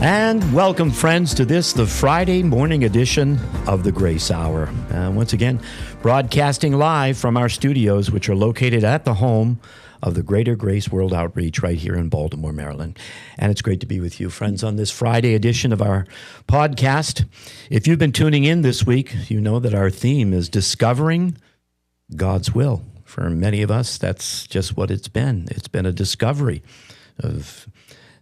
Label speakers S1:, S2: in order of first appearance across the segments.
S1: And welcome, friends, to this, the Friday morning edition of the Grace Hour. Once again, broadcasting live from our studios, which are located at the home of the Greater Grace World Outreach right here in Baltimore, Maryland. And it's great to be with you, friends, on this Friday edition of our podcast. If you've been tuning in this week, you know that our theme is Discovering God's Will. For many of us, that's just what it's been. It's been a discovery of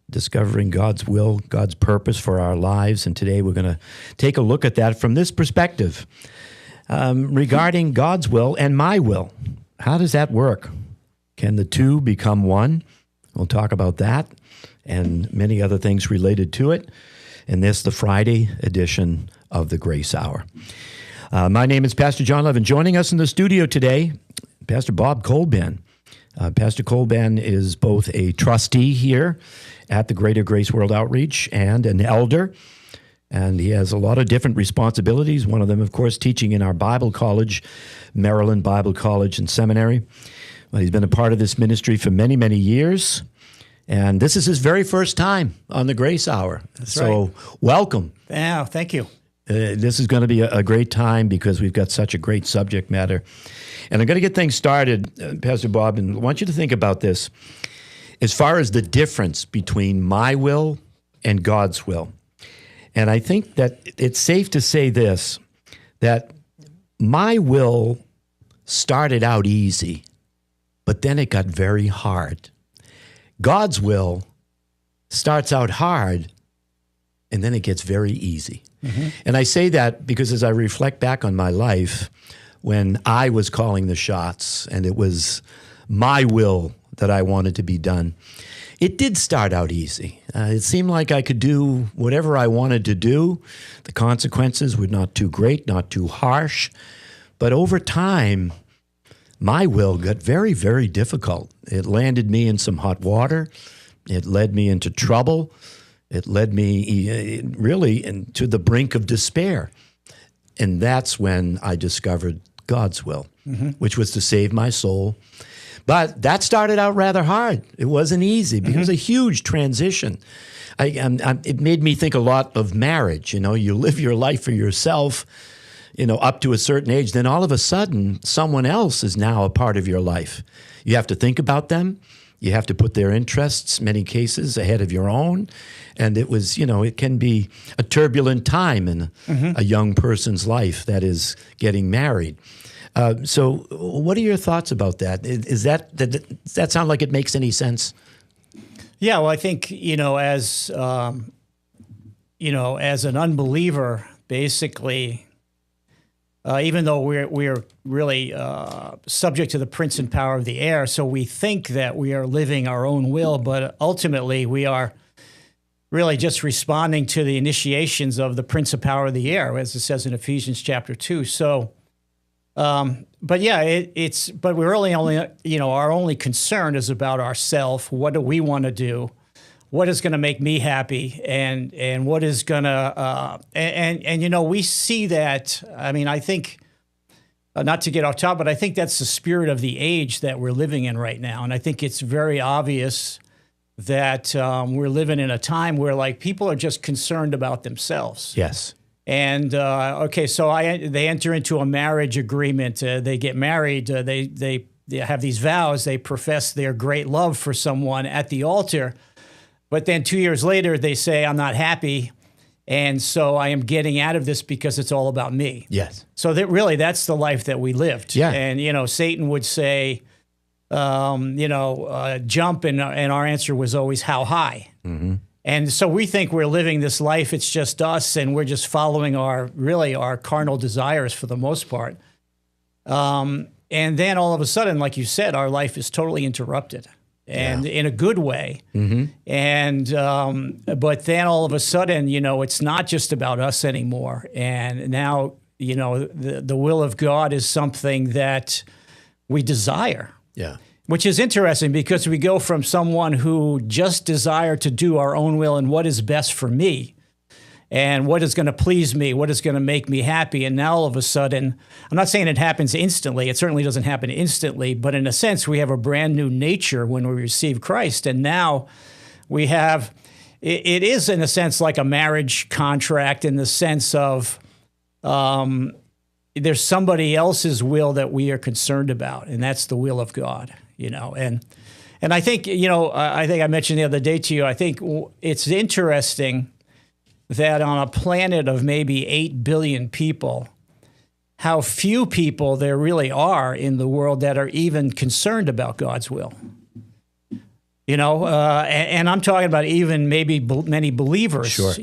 S1: discovering God's will, God's purpose for our lives. And today we're going to take a look at that from this perspective regarding God's will and my will. How does that work? Can the two become one? We'll talk about that and many other things related to it in this, the Friday edition of the Grace Hour. My name is Pastor John Levin. Joining us in the studio today, Pastor Bob Colban. Pastor Colban is both a trustee here at the Greater Grace World Outreach and an elder, and he has a lot of different responsibilities. One of them, of course, teaching in our Bible college, Maryland Bible College and Seminary. Well, he's been a part of this ministry for many, many years, and this is his very first time on the Grace Hour.
S2: That's right.
S1: Welcome.
S2: Yeah, thank you.
S1: This is going to be a great time because we've got such a great subject matter. And I'm going to get things started, Pastor Bob, and I want you to think about this as far as the difference between my will and God's will. And I think that it's safe to say this, that my will started out easy, but then it got very hard. God's will starts out hard, and then it gets very easy. Mm-hmm. And I say that because as I reflect back on my life, when I was calling the shots and it was my will that I wanted to be done, it did start out easy. It seemed like I could do whatever I wanted to do. The consequences were not too great, not too harsh. But over time, my will got very, very difficult. It landed me in some hot water. It led me into trouble. It led me really to the brink of despair. And that's when I discovered God's will, which was to save my soul. But that started out rather hard. It wasn't easy because it was a huge transition. It made me think a lot of marriage. You know, you live your life for yourself, you know, up to a certain age. Then all of a sudden, someone else is now a part of your life. You have to think about them. You have to put their interests, many cases, ahead of your own. And it was, you know, it can be a turbulent time in a young person's life that is getting married. So what are your thoughts about that? Does that sound like it makes any sense?
S2: Yeah, well, I think, as an unbeliever, basically, even though we're really subject to the prince and power of the air, so we think that we are living our own will, but ultimately we are really just responding to the initiations of the prince of power of the air, as it says in Ephesians chapter 2. So, but yeah, but we're really only, our only concern is about ourselves. What do we want to do? What is going to make me happy? And what is going to, we see that. I mean, I think, not to get off top, but I think that's the spirit of the age that we're living in right now. And I think it's very obvious that we're living in a time where people are just concerned about themselves.
S1: Yes.
S2: And so they enter into a marriage agreement. They get married. They have these vows. They profess their great love for someone at the altar. But then 2 years later, they say, I'm not happy. And so I am getting out of this because it's all about me.
S1: Yes.
S2: So that's the life that we lived.
S1: Yeah.
S2: And, Satan would say, jump. And our answer was always, how high? Mm-hmm. And so we think we're living this life. It's just us. And we're just following our carnal desires for the most part. And then all of a sudden, like you said, our life is totally interrupted. And in a good way. Mm-hmm. And but then all of a sudden, it's not just about us anymore. And now, the will of God is something that we desire.
S1: Yeah.
S2: Which is interesting because we go from someone who just desired to do our own will and what is best for me and what is going to please me, what is going to make me happy. And now all of a sudden, I'm not saying it happens instantly. It certainly doesn't happen instantly. But in a sense, we have a brand new nature when we receive Christ. And now we have, it is in a sense like a marriage contract in the sense of there's somebody else's will that we are concerned about, and that's the will of God, And I think, I think I mentioned the other day to you, I think it's interesting that on a planet of maybe 8 billion people, how few people there really are in the world that are even concerned about God's will. And I'm talking about even maybe many believers,
S1: Sure.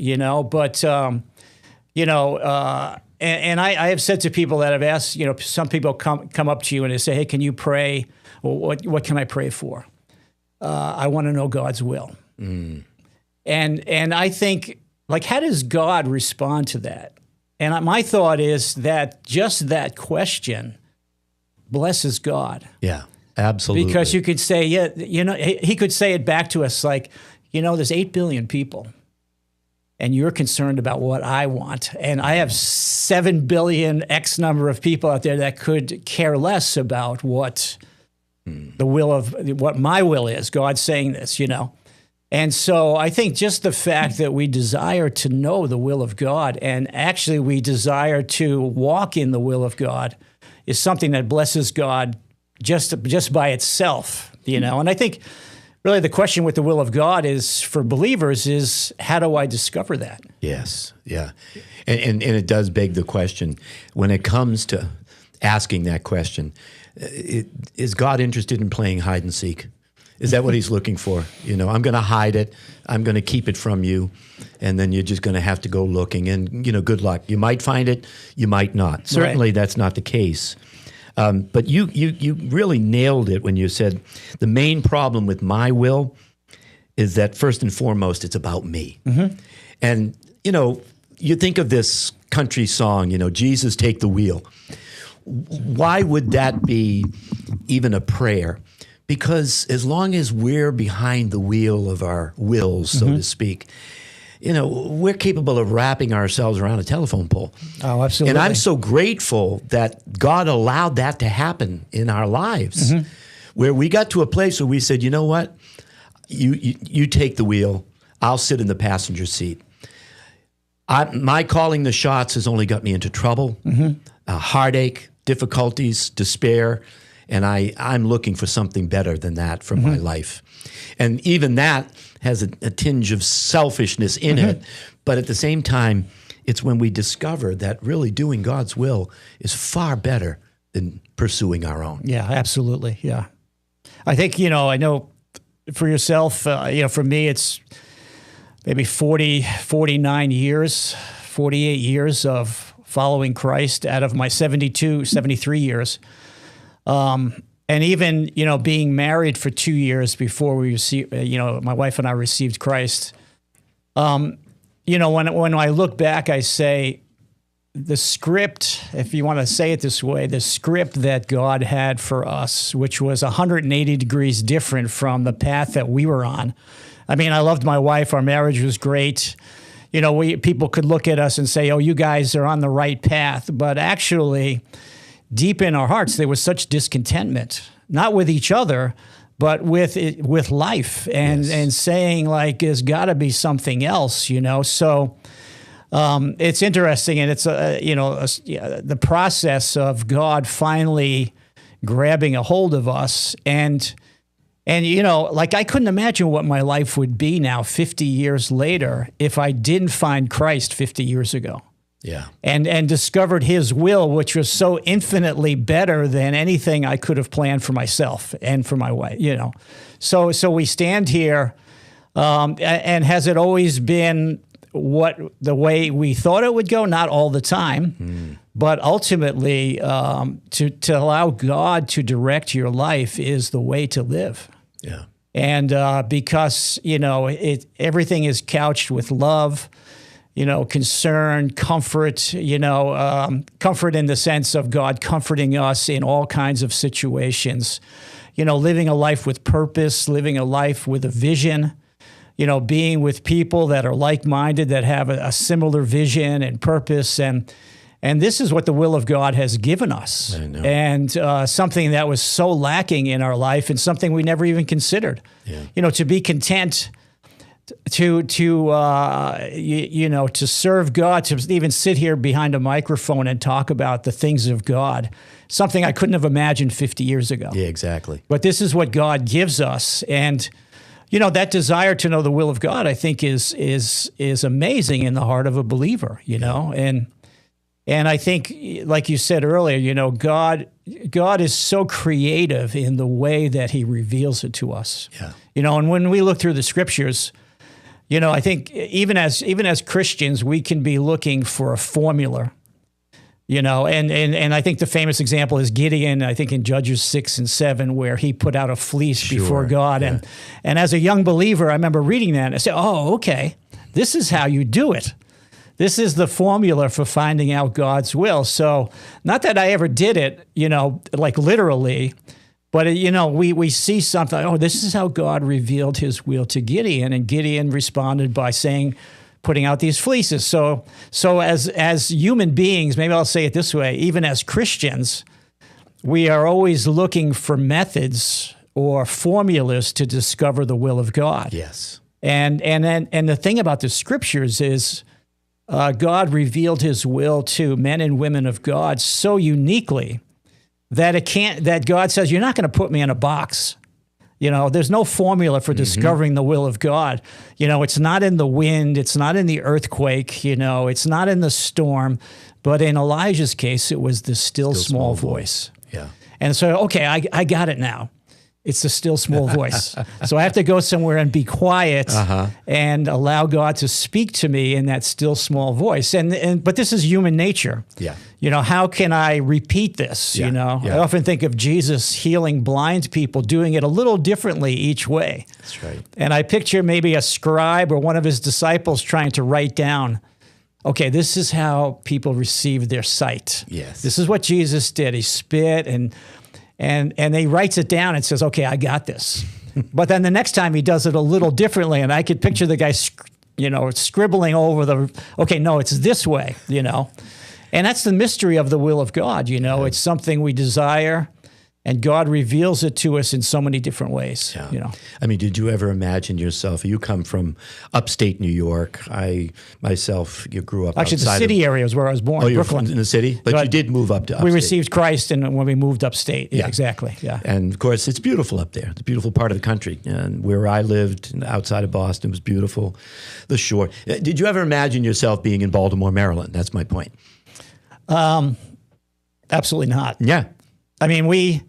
S2: But, and I have said to people that have asked, some people come up to you and they say, hey, can you pray? Well, what can I pray for? I want to know God's will. And I think, how does God respond to that? And my thought is that just that question blesses God.
S1: Yeah, absolutely.
S2: Because you could say, he could say it back to us there's 8 billion people, and you're concerned about what I want. And I have 7 billion X number of people out there that could care less about what the will of what my will is. God's saying this, And so I think just the fact that we desire to know the will of God and actually we desire to walk in the will of God is something that blesses God just by itself, And I think really the question with the will of God is for believers is how do I discover that?
S1: Yes, yeah. And it does beg the question when it comes to asking that question, is God interested in playing hide and seek? Is that what he's looking for? I'm going to hide it. I'm going to keep it from you. And then you're just going to have to go looking. And, good luck. You might find it. You might not. Certainly that's not the case. But you really nailed it when you said the main problem with my will is that first and foremost, it's about me. Mm-hmm. And, you think of this country song, Jesus, take the wheel. Why would that be even a prayer? Because as long as we're behind the wheel of our wills, so to speak, we're capable of wrapping ourselves around a telephone pole.
S2: Oh, absolutely.
S1: And I'm so grateful that God allowed that to happen in our lives, where we got to a place where we said, you know what? You take the wheel. I'll sit in the passenger seat. My calling the shots has only got me into trouble, heartache, difficulties, despair, and I'm looking for something better than that for my life. And even that has a tinge of selfishness in it, but at the same time, it's when we discover that really doing God's will is far better than pursuing our own.
S2: Yeah, absolutely, yeah. I think, I know for yourself, for me, it's maybe 49 years, 48 years of following Christ out of my 73 years. And even, being married for 2 years before we received, my wife and I received Christ. When I look back, I say the script, if you want to say it this way, the script that God had for us, which was 180 degrees different from the path that we were on. I mean, I loved my wife. Our marriage was great. People could look at us and say, oh, you guys are on the right path. But actually, deep in our hearts, there was such discontentment, not with each other, but with life and saying, there's got to be something else, So it's interesting. And it's, the process of God finally grabbing a hold of us. And I couldn't imagine what my life would be now 50 years later if I didn't find Christ 50 years ago.
S1: Yeah.
S2: And discovered his will, which was so infinitely better than anything I could have planned for myself and for my wife, So we stand here, and has it always been the way we thought it would go? Not all the time, but ultimately to allow God to direct your life is the way to live.
S1: Yeah.
S2: And because, everything is couched with love, concern, comfort, comfort in the sense of God comforting us in all kinds of situations, living a life with purpose, living a life with a vision, being with people that are like-minded, that have a similar vision and purpose. And this is what the will of God has given us.
S1: I know.
S2: And something that was so lacking in our life and something we never even considered.
S1: Yeah.
S2: To be content to serve God, to even sit here behind a microphone and talk about the things of God, something I couldn't have imagined 50 years ago.
S1: Yeah, exactly.
S2: But this is what God gives us, and that desire to know the will of God, I think, is amazing in the heart of a believer. And I think, like you said earlier, God is so creative in the way that He reveals it to us.
S1: Yeah.
S2: And when we look through the Scriptures, I think even as Christians, we can be looking for a formula. And I think the famous example is Gideon, I think in Judges 6 and 7, where he put out a fleece before God.
S1: Yeah.
S2: And as a young believer, I remember reading that and I said, oh, okay, this is how you do it. This is the formula for finding out God's will. So not that I ever did it, like literally, but, we see something, oh, this is how God revealed His will to Gideon. And Gideon responded by putting out these fleeces. So as human beings, maybe I'll say it this way, even as Christians, we are always looking for methods or formulas to discover the will of God.
S1: Yes.
S2: And the thing about the Scriptures is, God revealed His will to men and women of God so uniquely that God says, you're not going to put me in a box. There's no formula for discovering the will of God. It's not in the wind. It's not in the earthquake. It's not in the storm. But in Elijah's case, it was the still small voice.
S1: Yeah.
S2: And so, okay, I got it now. It's the still small voice. So I have to go somewhere and be quiet and allow God to speak to me in that still small voice. But this is human nature.
S1: Yeah.
S2: How can I repeat this?
S1: Yeah.
S2: I often think of Jesus healing blind people, doing it a little differently each way.
S1: That's right.
S2: And I picture maybe a scribe or one of his disciples trying to write down, okay, this is how people receive their sight.
S1: Yes.
S2: This is what Jesus did. He spit and he writes it down and says, okay, I got this. But then the next time he does it a little differently, and I could picture the guy, scribbling over okay, no, it's this way, And that's the mystery of the will of God, It's something we desire, and God reveals it to us in so many different ways,
S1: I mean, did you ever imagine yourself, you come from upstate New York. I, myself, you grew up
S2: Actually,
S1: outside
S2: the city area is where I was born,
S1: Oh, you're
S2: Brooklyn.
S1: in the city? But you did move up to upstate.
S2: We received Christ when we moved upstate. Yeah, exactly. Yeah.
S1: And, of course, it's beautiful up there. It's a beautiful part of the country. And where I lived, outside of Boston, was beautiful. The shore. Did you ever imagine yourself being in Baltimore, Maryland? That's my point.
S2: Absolutely not.
S1: Yeah.
S2: I mean, we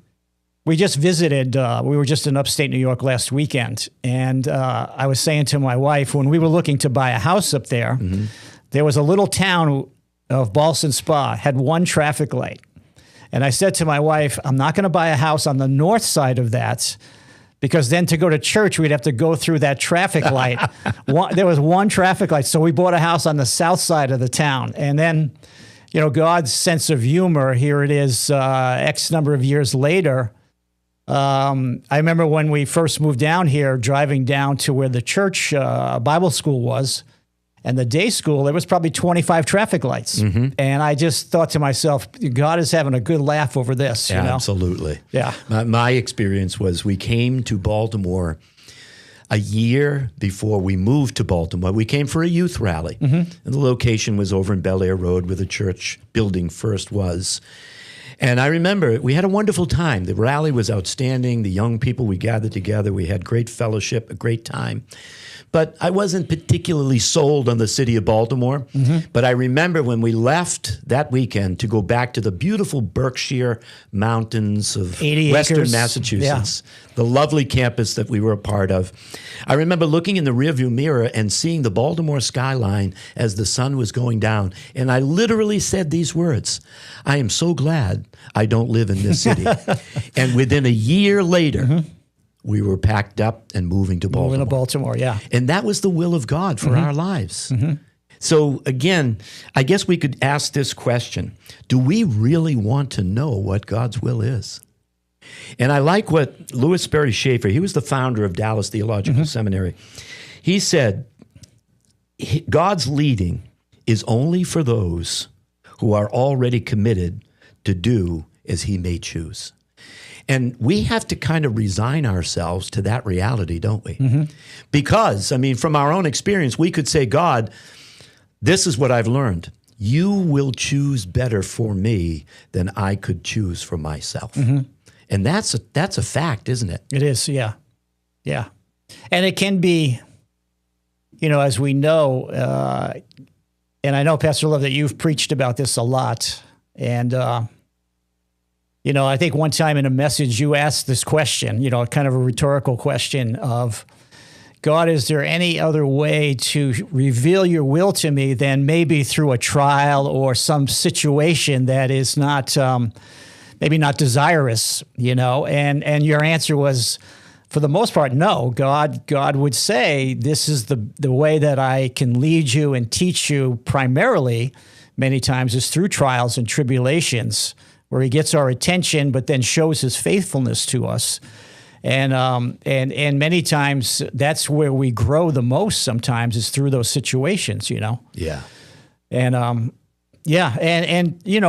S2: just visited, we were just in upstate New York last weekend, and I was saying to my wife, when we were looking to buy a house up there, there was a little town of Ballston Spa, had one traffic light. And I said to my wife, I'm not going to buy a house on the north side of that, because then to go to church, we'd have to go through that traffic light. There was one traffic light, so we bought a house on the south side of the town. And then, God's sense of humor, here it is, X number of years later. I remember when we first moved down here, driving down to where the church Bible school was, and the day school, there was probably 25 traffic lights. And I just thought to myself, God is having a good laugh over this.
S1: Absolutely.
S2: Yeah.
S1: My experience was we came to Baltimore a year before we moved to Baltimore. We came for a youth rally. And the location was over in Bel Air Road, where the church building first was. And I remember we had a wonderful time. The rally was outstanding. The young people, we gathered together. We had great fellowship, a great time. But I wasn't particularly sold on the city of Baltimore. But I remember when we left that weekend to go back to the beautiful Berkshire Mountains of
S2: 80
S1: Western
S2: acres.
S1: Massachusetts, the lovely campus that we were a part of. I remember looking in the rearview mirror and seeing the Baltimore skyline as the sun was going down. And I literally said these words, I am so glad I don't live in this city. And within a year later, we were packed up and moving to Baltimore.
S2: Moving to Baltimore, yeah.
S1: And that was the will of God for our lives. So again, I guess we could ask this question. Do we really want to know what God's will is? And I like what Louis Sperry Schaefer, he was the founder of Dallas Theological Seminary. He said, God's leading is only for those who are already committed to do as he may choose. And we have to kind of resign ourselves to that reality, don't we? Because, I mean, from our own experience, we could say, God, this is what I've learned. You will choose better for me than I could choose for myself. And that's a fact, isn't it?
S2: It is, yeah. Yeah. And it can be, as we know, and I know, Pastor Love, that you've preached about this a lot. And, I think one time in a message you asked this question, kind of a rhetorical question of, God, is there any other way to reveal your will to me than maybe through a trial or some situation that is not, maybe not desirous, And your answer was, for the most part, no. God would say, this is the way that I can lead you and teach you primarily, many times, is through trials and tribulations, where he gets our attention, but then shows his faithfulness to us. And many times that's where we grow the most sometimes, is through those situations,
S1: Yeah.
S2: And,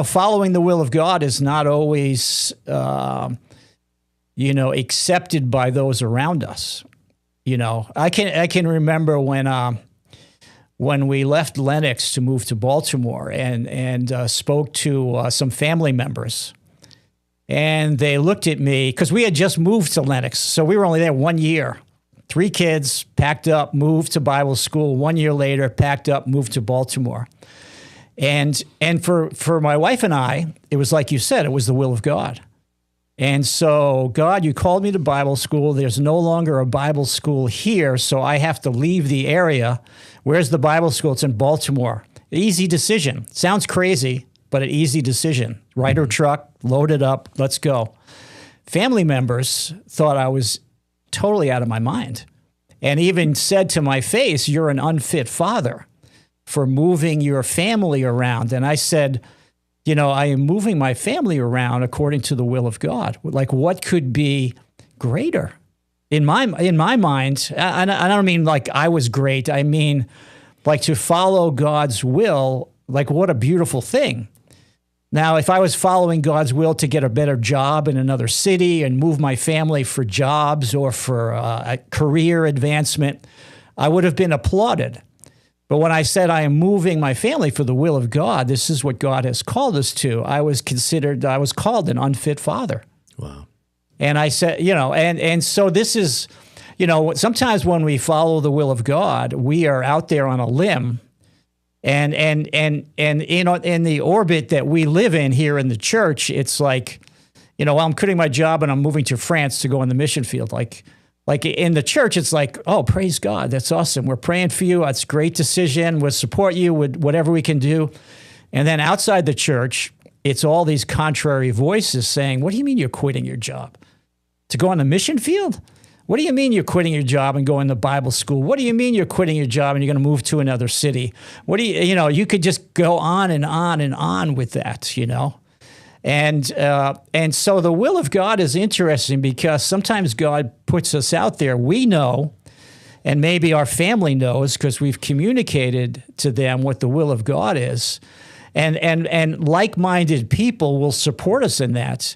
S2: following the will of God is not always, accepted by those around us. I can remember when we left Lenox to move to Baltimore and spoke to some family members. And they looked at me, because we had just moved to Lenox. So we were only there 1 year. 3 kids, packed up, moved to Bible school. 1 year later, packed up, moved to Baltimore. And for my wife and I, it was like you said, it was the will of God. And so, God, you called me to Bible school. There's no longer a Bible school here, so I have to leave the area. Where's the Bible school? It's in Baltimore. Easy decision. Sounds crazy, but an easy decision. Ryder truck, load it up, let's go. Family members thought I was totally out of my mind, and even said to my face, you're an unfit father for moving your family around. And I said, I am moving my family around according to the will of God. Like, what could be greater? In my mind, and I don't mean like I was great. I mean, like, to follow God's will, like, what a beautiful thing. Now, if I was following God's will to get a better job in another city and move my family for jobs or for a career advancement, I would have been applauded. But when I said I am moving my family for the will of God, this is what God has called us to, I was called an unfit father.
S1: Wow.
S2: And I said, and so this is, sometimes when we follow the will of God, we are out there on a limb. And in the orbit that we live in here in the church, it's like, I'm quitting my job and I'm moving to France to go in the mission field. Like in the church, it's like, oh, praise God, that's awesome. We're praying for you. That's a great decision. We'll support you with whatever we can do. And then outside the church, it's all these contrary voices saying, what do you mean you're quitting your job? To go on the mission field? What do you mean you're quitting your job and going to Bible school? What do you mean you're quitting your job and you're going to move to another city? What do you could just go on and on and on with that, And so the will of God is interesting, because sometimes God puts us out there. We know, and maybe our family knows because we've communicated to them what the will of God is. And like-minded people will support us in that.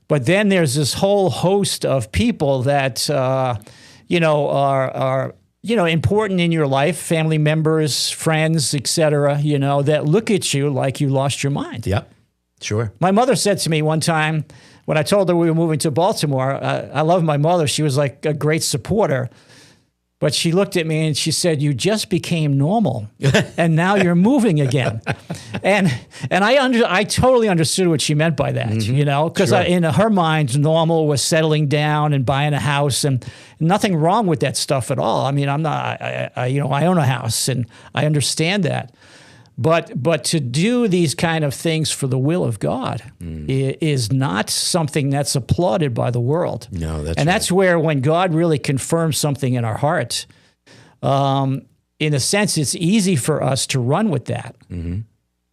S2: But then there's this whole host of people that, are important in your life, family members, friends, et cetera, that look at you like you lost your mind.
S1: Yep, sure.
S2: My mother said to me one time, when I told her we were moving to Baltimore, I love my mother. She was like a great supporter. But she looked at me and she said, you just became normal and now you're moving again. And I totally understood what she meant by that, because
S1: Sure.
S2: in her mind, normal was settling down and buying a house, and nothing wrong with that stuff at all. I mean, I own a house and I understand that. But to do these kind of things for the will of God is not something that's applauded by the world.
S1: No, that's
S2: and
S1: right.
S2: that's where, when God really confirms something in our heart, in a sense, it's easy for us to run with that. Mm-hmm.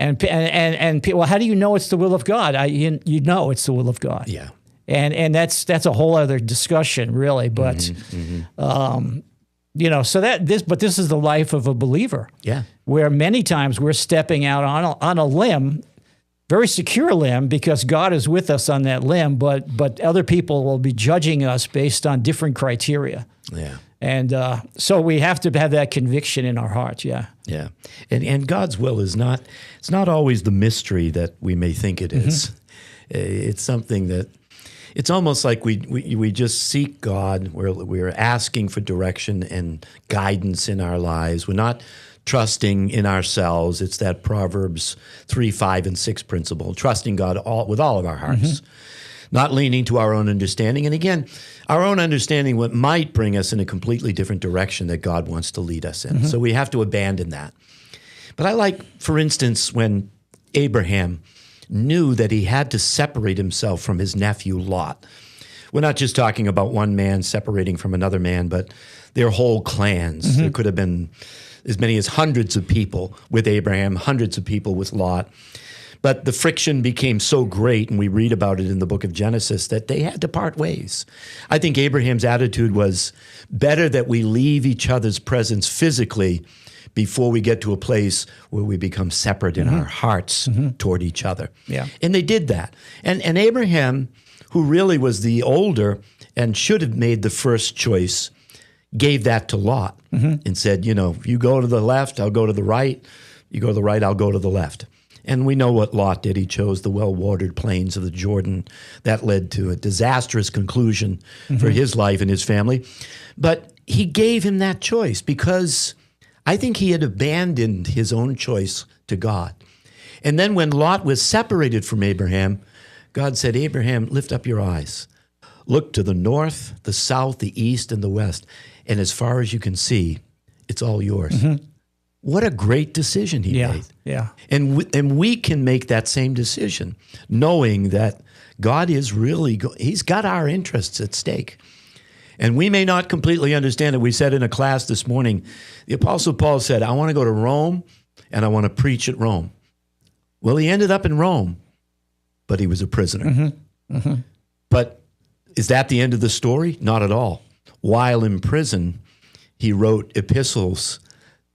S2: And people, well, how do you know it's the will of God? You know it's the will of God.
S1: Yeah.
S2: And that's a whole other discussion, really. But so this is the life of a believer.
S1: Yeah.
S2: Where many times we're stepping out on a limb very secure limb because God is with us on that limb, but other people will be judging us based on different criteria.
S1: Yeah.
S2: And so we have to have that conviction in our hearts. Yeah.
S1: Yeah. And God's will is not, it's not always the mystery that we may think it is. It's something that, it's almost like we just seek God. We're asking for direction and guidance in our lives. We're not trusting in ourselves. It's that Proverbs 3, 5, and 6 principle, trusting God with all of our hearts, not leaning to our own understanding. And again, our own understanding what might bring us in a completely different direction that God wants to lead us in. So we have to abandon that. But I like, for instance, when Abraham knew that he had to separate himself from his nephew Lot. We're not just talking about one man separating from another man, but their whole clans. There could have been as many as hundreds of people with Abraham, hundreds of people with Lot. But the friction became so great, and we read about it in the book of Genesis, that they had to part ways. I think Abraham's attitude was better that we leave each other's presence physically before we get to a place where we become separate in our hearts toward each other.
S2: Yeah.
S1: And they did that. And Abraham, who really was the older and should have made the first choice, gave that to Lot and said, if you go to the left, I'll go to the right. You go to the right, I'll go to the left. And we know what Lot did. He chose the well-watered plains of the Jordan. That led to a disastrous conclusion for his life and his family. But he gave him that choice because I think he had abandoned his own choice to God. And then when Lot was separated from Abraham, God said, Abraham, lift up your eyes. Look to the north, the south, the east, and the west. And as far as you can see, it's all yours. What a great decision he made.
S2: Yeah.
S1: And we can make that same decision, knowing that God is really, he's got our interests at stake. And we may not completely understand it. We said in a class this morning, the Apostle Paul said, I want to go to Rome and I want to preach at Rome. Well, he ended up in Rome, but he was a prisoner. But is that the end of the story? Not at all. While in prison, he wrote epistles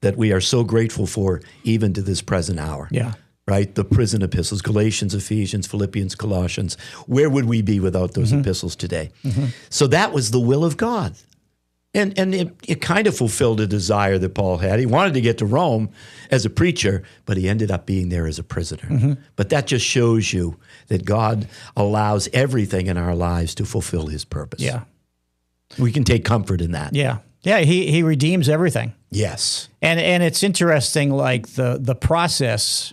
S1: that we are so grateful for even to this present hour.
S2: Yeah.
S1: Right? The prison epistles, Galatians, Ephesians, Philippians, Colossians. Where would we be without those epistles today? So that was the will of God. And it kind of fulfilled a desire that Paul had. He wanted to get to Rome as a preacher, but he ended up being there as a prisoner. But that just shows you that God allows everything in our lives to fulfill his purpose.
S2: Yeah.
S1: We can take comfort in that.
S2: Yeah. Yeah, he redeems everything.
S1: Yes.
S2: And it's interesting, like the process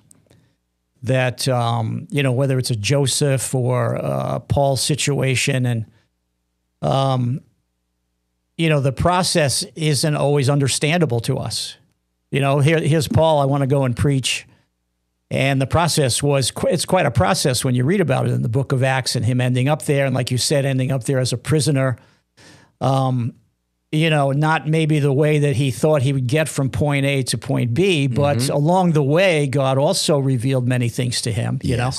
S2: that, whether it's a Joseph or Paul's situation, and, the process isn't always understandable to us. Here's Paul, I want to go and preach. And the process it's quite a process when you read about it in the book of Acts, and him ending up there. And like you said, ending up there as a prisoner. Not maybe the way that he thought he would get from point A to point B, but along the way, God also revealed many things to him, you know.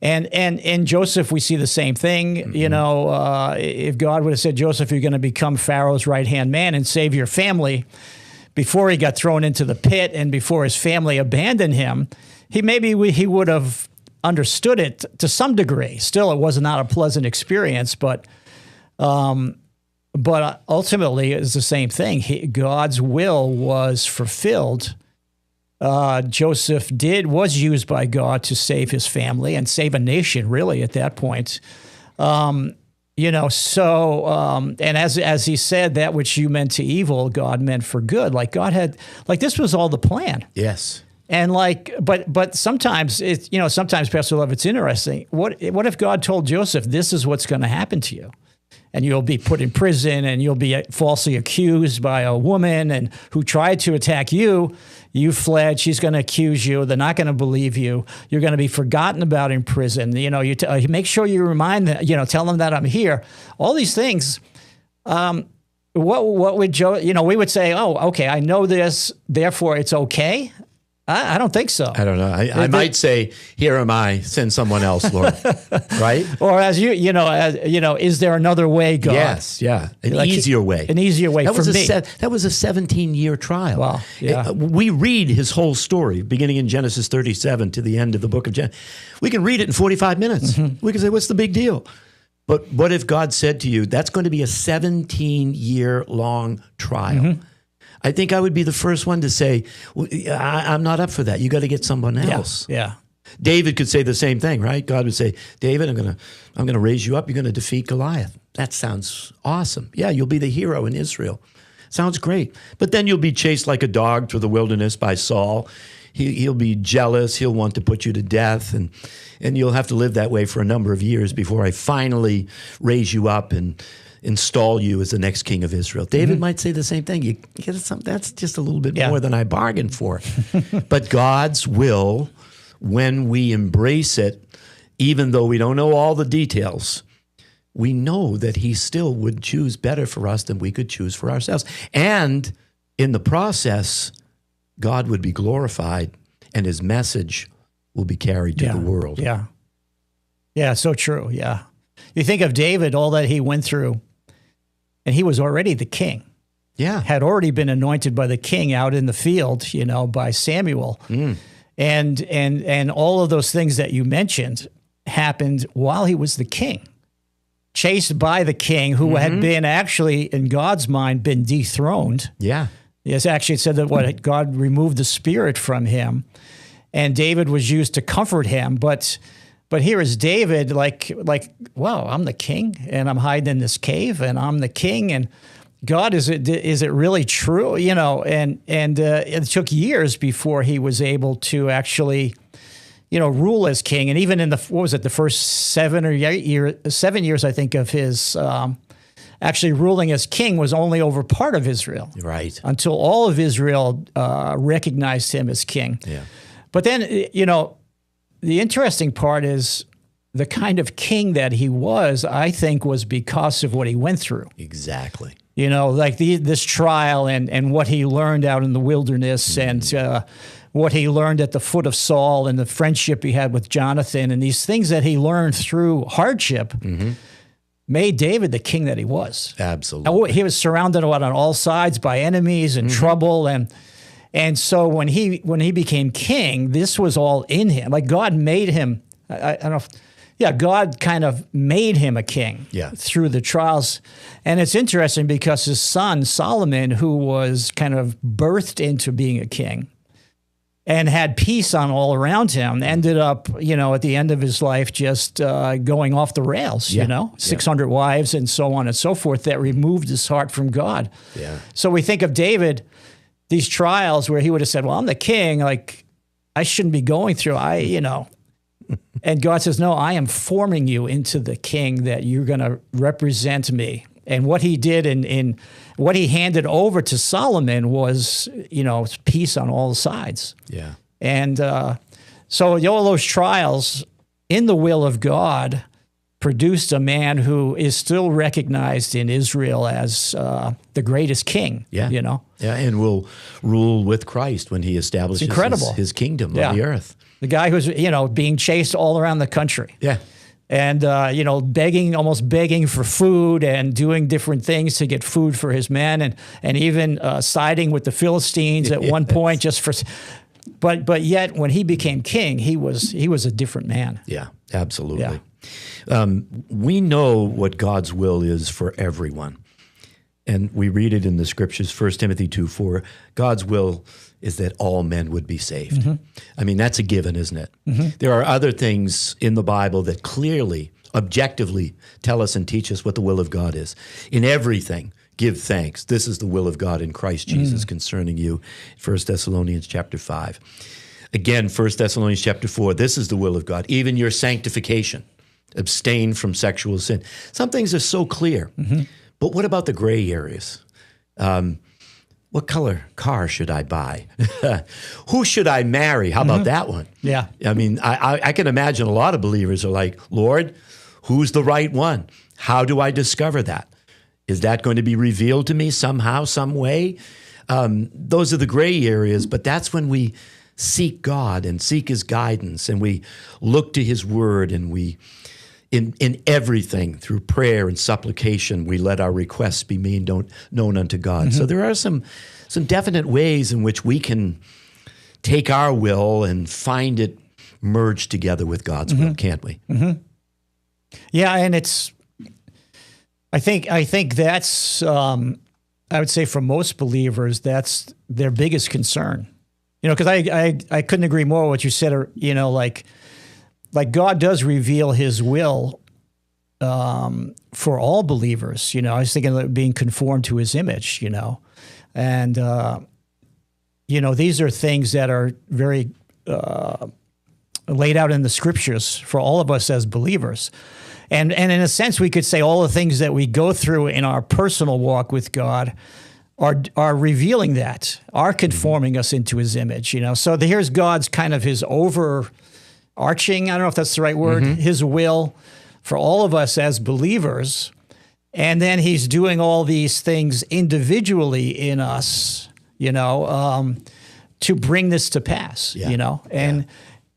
S2: And in Joseph, we see the same thing. If God would have said, Joseph, you're going to become Pharaoh's right-hand man and save your family, before he got thrown into the pit and before his family abandoned him, he would have understood it to some degree. Still, it was not a pleasant experience, but ultimately, it's the same thing. God's will was fulfilled. Joseph was used by God to save his family and save a nation, really, at that point. And as he said, that which you meant to evil, God meant for good. Like God had, this was all the plan.
S1: Yes.
S2: And but sometimes sometimes, Pastor Love, it's interesting. What if God told Joseph, this is what's going to happen to you? And you'll be put in prison, and you'll be falsely accused by a woman and who tried to attack you. You fled. She's going to accuse you. They're not going to believe you. You're going to be forgotten about in prison. You make sure you remind them. Tell them that I'm here. All these things. What would Joe? We would say, oh, okay, I know this, therefore it's okay. I don't think so.
S1: I don't know. I might say, "Here am I. Send someone else, Lord." Right?
S2: Or as is there another way, God?
S1: Yes, yeah, an easier way.
S2: An easier way for me.
S1: That was a 17-year trial.
S2: Wow, yeah.
S1: We read his whole story, beginning in Genesis 37 to the end of the book of Genesis. We can read it in 45 minutes. Mm-hmm. We can say, "What's the big deal?" But what if God said to you, "That's going to be a 17-year-long trial"? Mm-hmm. I think I would be the first one to say, I'm not up for that. You got to get someone else.
S2: Yeah.
S1: David could say the same thing, right? God would say, "David, I'm going to raise you up. You're going to defeat Goliath." That sounds awesome. Yeah, you'll be the hero in Israel. Sounds great. But then you'll be chased like a dog through the wilderness by Saul. He'll be jealous. He'll want to put you to death, and you'll have to live that way for a number of years before I finally raise you up and install you as the next king of Israel. David might say the same thing. You get something that's just a little bit more than I bargained for. But God's will, when we embrace it, even though we don't know all the details, we know that he still would choose better for us than we could choose for ourselves. And in the process, God would be glorified and his message will be carried to the world.
S2: Yeah. Yeah, so true. Yeah. You think of David, all that he went through, and he was already the king.
S1: Yeah.
S2: Had already been anointed by the king out in the field, by Samuel. Mm. And all of those things that you mentioned happened while he was the king. Chased by the king who had been actually, in God's mind, been dethroned.
S1: Yeah.
S2: Yes, actually it said that God removed the spirit from him, and David was used to comfort him. But here is David, like, wow, I'm the king, and I'm hiding in this cave, and I'm the king, and God, is it really true? And it took years before he was able to actually, rule as king. And even in the first 7 or 8 years, 7 years, I think, of his actually ruling as king was only over part of Israel.
S1: Right.
S2: Until all of Israel recognized him as king.
S1: Yeah.
S2: But then, the interesting part is the kind of king that he was, I think, was because of what he went through.
S1: Exactly.
S2: Like this trial and what he learned out in the wilderness and what he learned at the foot of Saul and the friendship he had with Jonathan and these things that he learned through hardship made David the king that he was.
S1: Absolutely.
S2: He was surrounded on all sides by enemies and trouble and so when he became king, this was all in him. Like God made him, I don't know if, God kind of made him a king through the trials. And it's interesting because his son, Solomon, who was kind of birthed into being a king and had peace on all around him, ended up, at the end of his life just going off the rails, 600 wives and so on and so forth that removed his heart from God.
S1: Yeah.
S2: So we think of David, these trials where he would have said, well, I'm the king, like I shouldn't be going through, And God says, no, I am forming you into the king that you're going to represent me. And what he did in what he handed over to Solomon was, peace on all sides.
S1: Yeah.
S2: And so all those trials in the will of God produced a man who is still recognized in Israel as the greatest king.
S1: Yeah. Yeah, and will rule with Christ when he establishes his kingdom on the earth.
S2: The guy who's, being chased all around the country.
S1: Yeah.
S2: And, almost begging for food and doing different things to get food for his men and even siding with the Philistines at one point just for, but yet when he became king, he was a different man.
S1: Yeah, absolutely. Yeah. We know what God's will is for everyone. And we read it in the scriptures, 1 Timothy 2:4, God's will is that all men would be saved. Mm-hmm. I mean, that's a given, isn't it? Mm-hmm. There are other things in the Bible that clearly, objectively tell us and teach us what the will of God is. In everything, give thanks. This is the will of God in Christ Jesus concerning you. 1 Thessalonians chapter 5. Again, 1 Thessalonians chapter 4, this is the will of God, even your sanctification. Abstain from sexual sin. Some things are so clear. Mm-hmm. But what about the gray areas? What color car should I buy? Who should I marry? How about that one?
S2: Yeah.
S1: I mean, I can imagine a lot of believers are like, Lord, who's the right one? How do I discover that? Is that going to be revealed to me somehow, some way? Those are the gray areas, but that's when we seek God and seek his guidance, and we look to his word, and we, in everything, through prayer and supplication, we let our requests be made known unto God. So there are some definite ways in which we can take our will and find it merged together with God's will, can't we?
S2: Yeah, and I think that's I would say for most believers that's their biggest concern. Because I couldn't agree more with what you said. Like God does reveal His will for all believers. I was thinking of being conformed to His image. And these are things that are very laid out in the Scriptures for all of us as believers. And in a sense, we could say all the things that we go through in our personal walk with God are revealing that, are conforming us into His image. So here's God's kind of His overarching, I don't know if that's the right word, His will for all of us as believers. And then He's doing all these things individually in us, to bring this to pass, And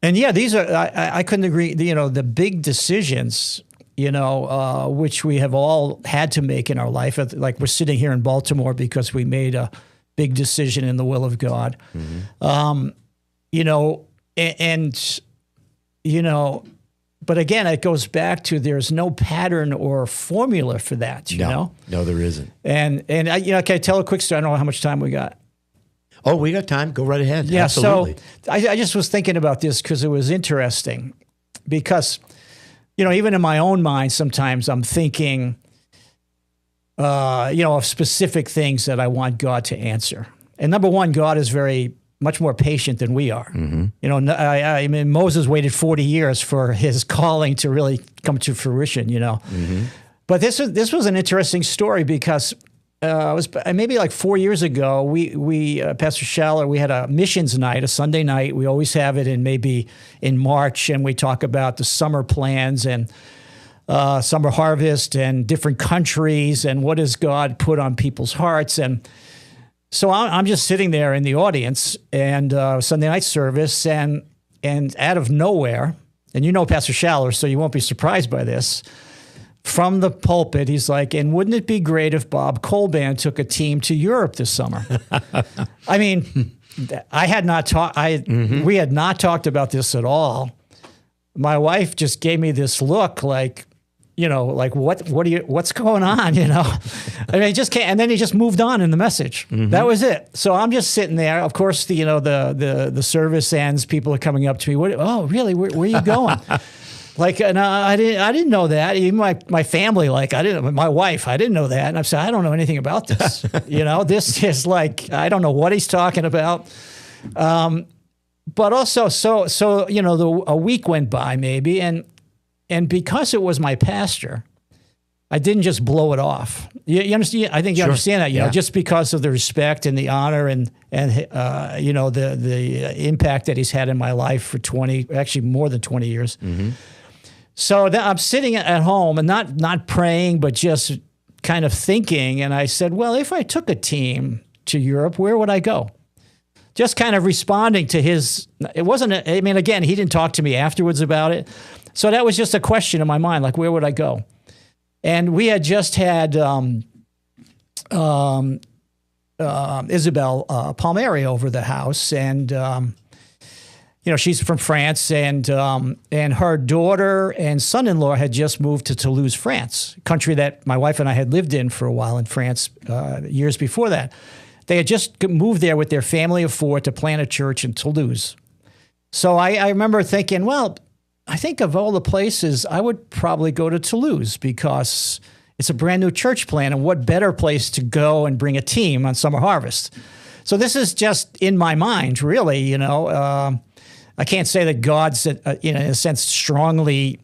S2: these are, I couldn't agree, the big decisions, which we have all had to make in our life. Like we're sitting here in Baltimore because we made a big decision in the will of God. But again, it goes back to there's no pattern or formula for that, you know?
S1: No, there isn't.
S2: And can I tell a quick story? I don't know how much time we got.
S1: Oh, we got time. Go right ahead.
S2: Yeah,
S1: Absolutely.
S2: So I just was thinking about this because it was interesting. Because, even in my own mind, sometimes I'm thinking, of specific things that I want God to answer. And number one, God is much more patient than we are. I mean, Moses waited 40 years for his calling to really come to fruition, But this was an interesting story because it was maybe like 4 years ago, we Pastor Schaller, we had a missions night, a Sunday night. We always have it maybe in March, and we talk about the summer plans and summer harvest and different countries and what has God put on people's hearts. And so I'm just sitting there in the audience and Sunday night service, and out of nowhere, and Pastor Schaller, so you won't be surprised by this, from the pulpit, he's like, and wouldn't it be great if Bob Colban took a team to Europe this summer? I mean, we had not talked about this at all. My wife just gave me this look like, what's going on? I mean, he just can't, and then he just moved on in the message. That was it. So I'm just sitting there. Of course, the service ends. People are coming up to me. Oh, really? Where are you going? And I didn't know that. Even my family, my wife, I didn't know that. And I said, I don't know anything about this. This is I don't know what he's talking about. But also, so a week went by maybe, and because it was my pastor, I didn't just blow it off. You understand? I think you understand that. Just because of the respect and the honor and the impact that he's had in my life for more than 20 years. So I'm sitting at home and not praying, but just kind of thinking. And I said, well, if I took a team to Europe, where would I go? Just kind of responding to his, it wasn't, again, he didn't talk to me afterwards about it. So that was just a question in my mind, where would I go? And we had just had Isabel Palmieri over the house, and she's from France, and her daughter and son-in-law had just moved to Toulouse, France, a country that my wife and I had lived in for a while in France years before that. They had just moved there with their family of 4 to plant a church in Toulouse. So I remember thinking, well, I think of all the places, I would probably go to Toulouse because it's a brand new church plant, and what better place to go and bring a team on summer harvest? So this is just in my mind, really, I can't say that God's, in a sense, strongly.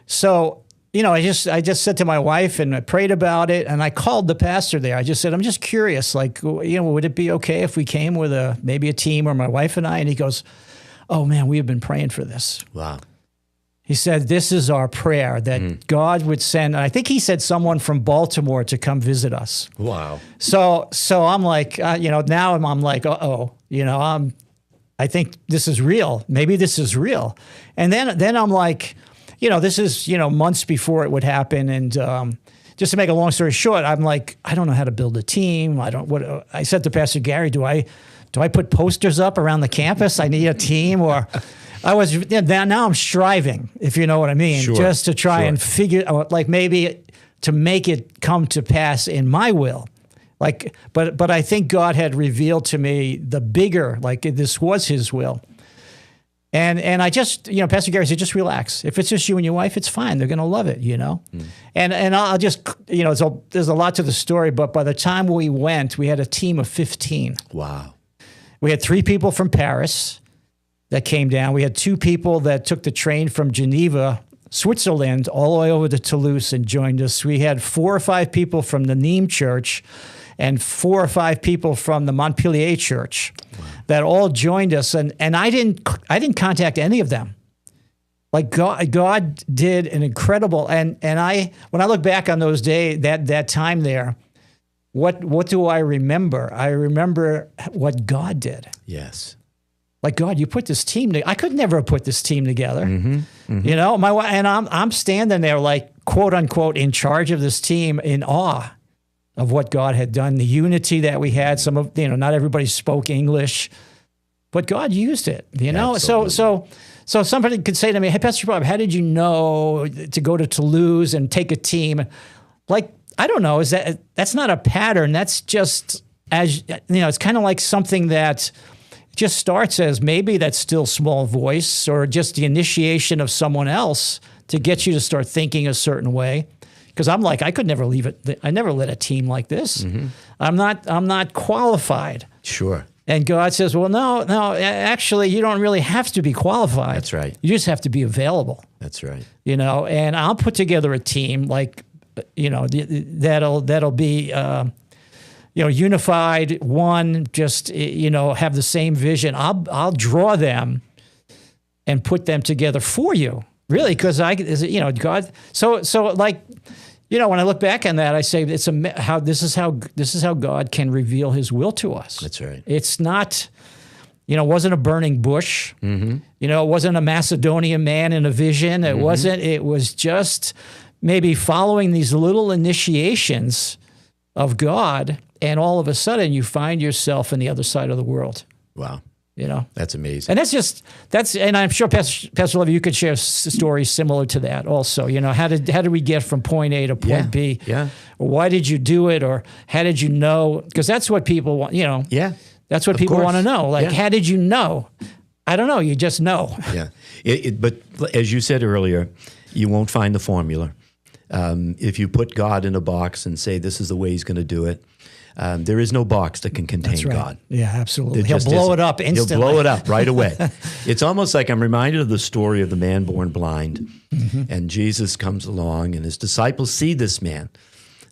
S2: So, I just said to my wife, and I prayed about it, and I called the pastor there. I just said, I'm just curious, would it be okay if we came with maybe a team or my wife and I? And he goes, oh man, we have been praying for this.
S1: Wow.
S2: He said, this is our prayer, that God would send, and I think he said someone from Baltimore to come visit us.
S1: Wow.
S2: So I'm like, now I'm like, uh-oh, I think this is real. Maybe this is real. And then I'm like, this is, months before it would happen. And just to make a long story short, I'm like, I don't know how to build a team. I said to Pastor Gary, do I put posters up around the campus? I need a team. Or now I'm striving, if you know what I mean,
S1: Sure,
S2: just to try
S1: sure.
S2: and figure out, like, maybe to make it come to pass in my will. Like, but I think God had revealed to me the bigger, like, this was his will. And I just, Pastor Gary said, just relax. If it's just you and your wife, it's fine. They're going to love it, And I'll just, there's a lot to the story, but by the time we went, we had a team of 15.
S1: Wow.
S2: We had 3 people from Paris that came down. We had 2 people that took the train from Geneva, Switzerland, all the way over to Toulouse and joined us. We had 4 or 5 people from the Nîmes church and 4 or 5 people from the Montpellier church that all joined us. And I didn't contact any of them. Like, God did an incredible, and when I look back on those days, that time there, what do I remember? I remember what God did.
S1: Yes.
S2: Like, God, you put this team together. I could never have put this team together. My wife, and I'm standing there, like, quote unquote, in charge of this team, in awe of what God had done, the unity that we had. Some of, not everybody spoke English, but God used it,
S1: Absolutely.
S2: So somebody could say to me, hey, Pastor Bob, how did you know to go to Toulouse and take a team? Like, I don't know. That's not a pattern. That's just, it's kind of like something that just starts as maybe that still small voice, or just the initiation of someone else to get you to start thinking a certain way. Because I'm like, I could never leave it. I never led a team like this. I'm not qualified.
S1: Sure.
S2: And God says, well, no, actually, you don't really have to be qualified.
S1: That's right.
S2: You just have to be available.
S1: That's right.
S2: And I'll put together a team, like, that'll be, unified, one, just, have the same vision. I'll draw them and put them together for you, really, because God. So like, when I look back on that, I say this is how God can reveal his will to us.
S1: That's right.
S2: It's not, it wasn't a burning bush. It wasn't a Macedonian man in a vision. It wasn't, it was just maybe following these little initiations of God, and all of a sudden you find yourself on the other side of the world.
S1: Wow. That's amazing.
S2: And and I'm sure Pastor Levy, you could share stories similar to that also. How did we get from point A to point B?
S1: Yeah.
S2: Or why did you do it? Or how did you know? Because that's what people want,
S1: Yeah.
S2: That's what people want to know. Like, how did you know? I don't know. You just know.
S1: Yeah. But as you said earlier, you won't find the formula. If you put God in a box and say this is the way he's going to do it, there is no box that can contain
S2: That's right.
S1: God.
S2: Yeah, absolutely.
S1: It
S2: He'll
S1: just
S2: blow
S1: isn't.
S2: it up instantly.
S1: He'll blow it up right away. It's almost like I'm reminded of the story of the man born blind. And Jesus comes along and his disciples see this man.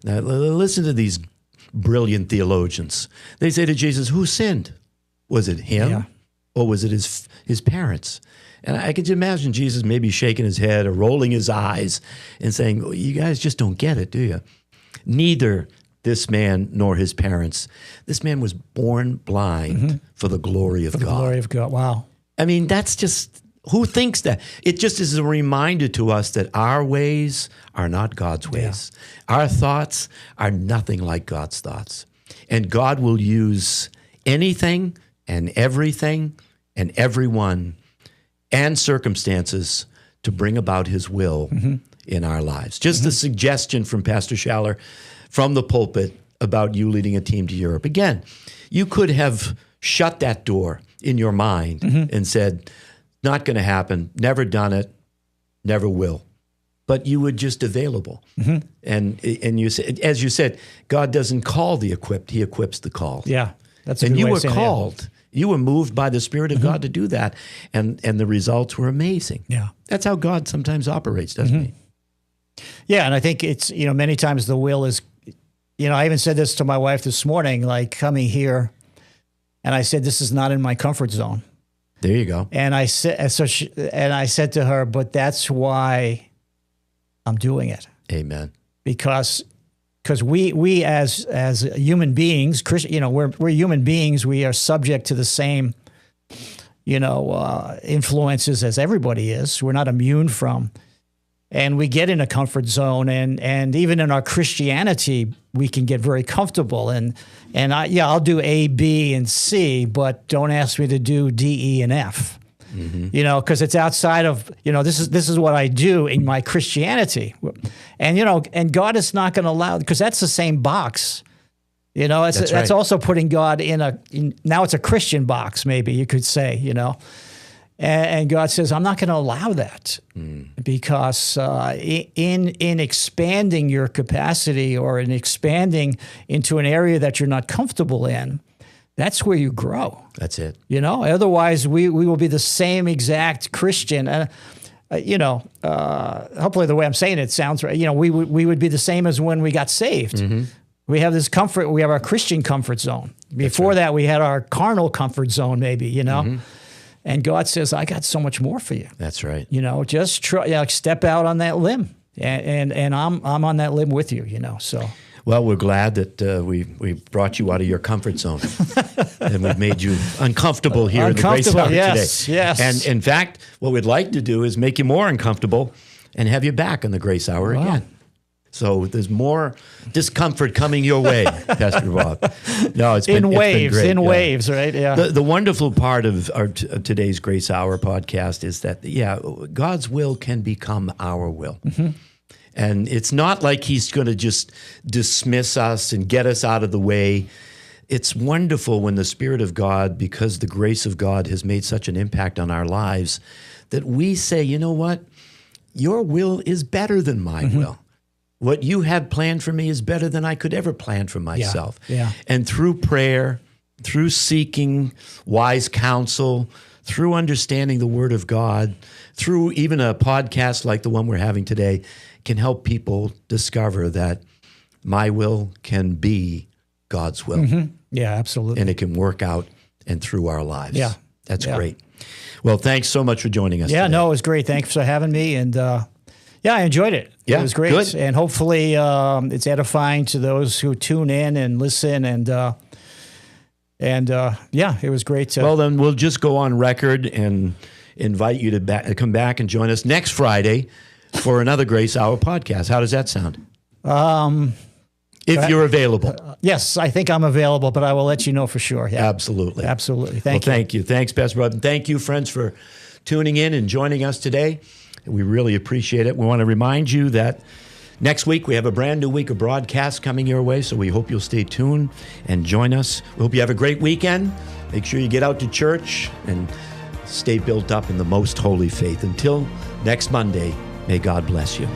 S1: Now, listen to these brilliant theologians. They say to Jesus, who sinned? Was it him or was it his parents? And I could imagine Jesus maybe shaking his head or rolling his eyes and saying, well, you guys just don't get it, do you? Neither this man nor his parents. This man was born blind for the glory of God.
S2: For the glory of God. Wow.
S1: I mean, that's just, who thinks that? It just is a reminder to us that our ways are not God's ways. Our thoughts are nothing like God's thoughts. And God will use anything and everything and everyone and circumstances to bring about his will in our lives. Just a suggestion from Pastor Schaller from the pulpit about you leading a team to Europe. Again, you could have shut that door in your mind and said, not going to happen, never done it, never will. But you were just available. And you said, as you said, God doesn't call the equipped, he equips the called.
S2: Yeah. That's a
S1: And
S2: good
S1: you
S2: way
S1: were
S2: of saying it.
S1: called. You were moved by the Spirit of God to do that. And the results were amazing.
S2: Yeah.
S1: That's how God sometimes operates, doesn't he?
S2: Yeah, and I think it's, many times the will is, I even said this to my wife this morning, like coming here, and I said, this is not in my comfort zone.
S1: There you go.
S2: And I said, I said to her, but that's why I'm doing it.
S1: Amen.
S2: Because we as human beings, we're human beings. We are subject to the same, influences as everybody is. We're not immune from. And we get in a comfort zone, and even in our Christianity, we can get very comfortable. And I'll do A, B, and C, but don't ask me to do D, E, and F. Because it's outside of, this is what I do in my Christianity. And, and God is not going to allow, because that's the same box. That's also putting God now it's a Christian box, maybe you could say, And God says, I'm not going to allow that because in expanding your capacity or in expanding into an area that you're not comfortable in, that's where you grow.
S1: That's it.
S2: Otherwise we will be the same exact Christian. Hopefully the way I'm saying it sounds right. We would be the same as when we got saved. We have this comfort. We have our Christian comfort zone. Before that, we had our carnal comfort zone, maybe, And God says, I got so much more for you.
S1: That's right.
S2: Just try, step out on that limb, and I'm on that limb with you. So.
S1: Well, we're glad that we brought you out of your comfort zone, and we've made you uncomfortable here in the Grace Hour today.
S2: Yes.
S1: And in fact, what we'd like to do is make you more uncomfortable and have you back in the Grace Hour again. So there's more discomfort coming your way, Pastor Bob. No, it's been
S2: waves,
S1: great.
S2: in waves, right? Yeah.
S1: The wonderful part of our today's Grace Hour podcast is that, God's will can become our will. And it's not like he's going to just dismiss us and get us out of the way. It's wonderful when the Spirit of God, because the grace of God has made such an impact on our lives, that we say, you know what? Your will is better than my will. What you have planned for me is better than I could ever plan for myself.
S2: Yeah.
S1: And through prayer, through seeking wise counsel, through understanding the Word of God, through even a podcast like the one we're having today, can help people discover that my will can be God's will.
S2: Yeah, absolutely.
S1: And it can work out and through our lives.
S2: Yeah.
S1: That's great. Well, thanks so much for joining us today.
S2: No, it was great. Thanks for having me. And I enjoyed it.
S1: Yeah,
S2: it was great.
S1: Good.
S2: And hopefully it's edifying to those who tune in and listen. And it was great.
S1: Well, then we'll just go on record and invite you to come back and join us next Friday for another Grace Hour podcast. How does that sound? If you're available.
S2: Yes, I think I'm available, but I will let you know for sure. Yeah.
S1: Absolutely.
S2: Absolutely. Thank you.
S1: Thank you. Thanks, Pastor Rod. And thank you, friends, for tuning in and joining us today. We really appreciate it. We want to remind you that next week we have a brand new week of broadcasts coming your way, so we hope you'll stay tuned and join us. We hope you have a great weekend. Make sure you get out to church and stay built up in the most holy faith. Until next Monday, may God bless you.